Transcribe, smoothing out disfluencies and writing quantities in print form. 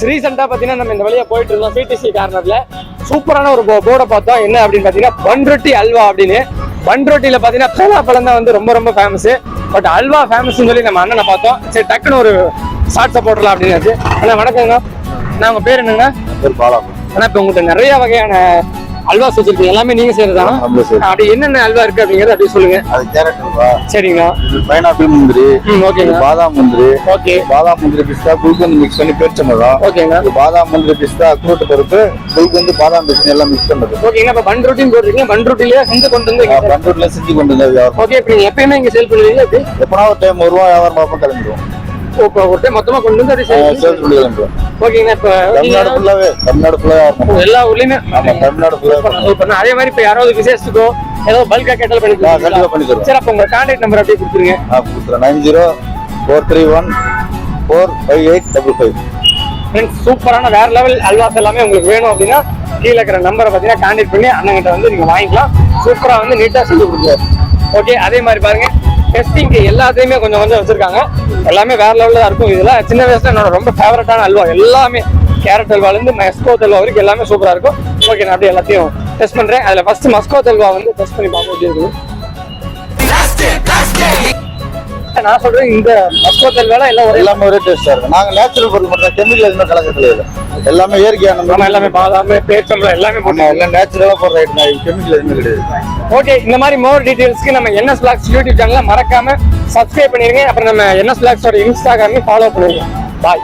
ரீசெண்டா பாத்தீங்கன்னா நம்ம இந்த வழியா போயிட்டு இருந்தோம் பிடிசி கார்னர்ல சூப்பரான ஒரு போர்டை பார்த்தோம். என்ன அப்படின்னு பாத்தீங்கன்னா பன்ரொட்டி அல்வா அப்படின்னு. பன்ரொட்டியில பாத்தீங்கன்னா பலாப்பழம் தான் வந்து ரொம்ப ரொம்ப ஃபேமஸ். பட் அல்வா ஃபேமஸ் சொல்லி நம்ம அண்ணனை பார்த்தோம். சரி டக்குன்னு ஒரு ஷார்ட்ஸை போட்டுடலாம் அப்படின்னு. அண்ணா வணக்கங்க. நான் உங்க பேர் என்னங்கண்ணா? ஆனா இப்ப உங்கள்கிட்ட நிறைய வகையான அல்வா வச்சிருக்கீங்க, எல்லாமே நீங்க செய்யறதானா? அப்படி என்னென்ன அல்வா இருக்கு அப்படிங்கறது அப்படியே சொல்லுங்க. அது கேரட் அல்வா. சரிங்க. பைனாப்பிள் முந்திரி. ஓகேங்க. பாதாம் முந்திரி. ஓகே. பாதாம் முந்திரி பிஸ்தா குல்கந்து மிக்ஸ் பண்ணி பேரிச்சம்பழம். ஓகேங்க. பாதாம் முந்திரி பிஸ்தா அக்ரூட் பருப்பு குல்கந்து பாதாம் பிஸ்தா எல்லாம் மிக்ஸ் பண்ணது. ஓகேங்க. இப்ப பன்ரொட்டின்னு போடுறீங்க, பன்ரொட்டிலேயே செஞ்சு கொண்டு வந்து பன்ரொட்டில செஞ்சு கொண்டு வந்து. ஓகே. இப்ப நீங்க எப்பயுமே இங்க சேல் பண்ணுவீங்க? எப்பனா ஒரு டைம் ஒரு ரூபா வியாபாரம் பார்ப்போம் கிளம்பிடுவோம். மொத்தமா கொண்டு வந்து ஓகேங்க. இப்ப தமிழ்நாடு எல்லா ஊர்லயுமே அதே மாதிரி இப்ப யாராவது விசேஷத்துக்கோ ஏதோ பல்கா கேட்டாலும் பண்ணி தருவோம். சரி, அப்ப உங்க கான்டாக்ட் நம்பர் அப்படியே கொடுத்துருங்க. 9043145855. சூப்பரான வேற லெவல் அல்வாஸ் எல்லாமே உங்களுக்கு வேணும் அப்படின்னா கீழே இருக்கிற நம்பரை பார்த்தீங்கன்னா கான்டாக்ட் பண்ணி அண்ணங்கிட்ட வந்து நீங்க வாங்கிக்கலாம். சூப்பரா வந்து நீட்டா செஞ்சு கொடுக்குறாரு. ஓகே. அதே மாதிரி பாருங்க டெஸ்டிங் எல்லாத்தையுமே கொஞ்சம் கொஞ்சம் வச்சிருக்காங்க. எல்லாமே வேற லெவல்ல தான் இருக்கும். இதெல்லாம் சின்ன வயசுல என்னோட ரொம்ப ஃபேவரட்டான அல்வா. எல்லாமே கேரட் அல்வால இருந்து மஸ்கோத் அல்வா வரைக்கும் எல்லாமே சூப்பரா இருக்கும். ஓகே, நான் அப்படியே எல்லாத்தையும் டெஸ்ட் பண்றேன். அதுல ஃபர்ஸ்ட் மஸ்கோத் அல்வா வந்து டெஸ்ட் பண்ணி பார்க்க வேண்டியது. நான் சொல்றேன் இந்த மஸ்கோத் அல்வா எல்லாம் எல்லாமே ஒரே டேஸ்டா இருக்கு. நாங்க நேச்சுரல் பொருள் மட்டும் கெமிக்கல் எதுவுமே கலக்கிறது இல்லை. எல்லாமே இயற்கையான நம்ம எல்லாமே பாதாம் பேரிச்சம்பழம் எல்லாமே எல்லாம் நேச்சுரலா போடுற ஐட்டம். கெமிக்கல் எதுவுமே கிடையாது. ஓகே. இந்த மாதிரி மோர் டீடைல்ஸ்க்கு நம்ம NS Vlogs யூடியூப் சேனலை மறக்காம சப்ஸ்கிரைப் பண்ணிருங்க. அப்புறம் நம்ம NS Vlogs ஓட இன்ஸ்டாகிராமையும் ஃபாலோ பண்ணிருங்க. பாய்.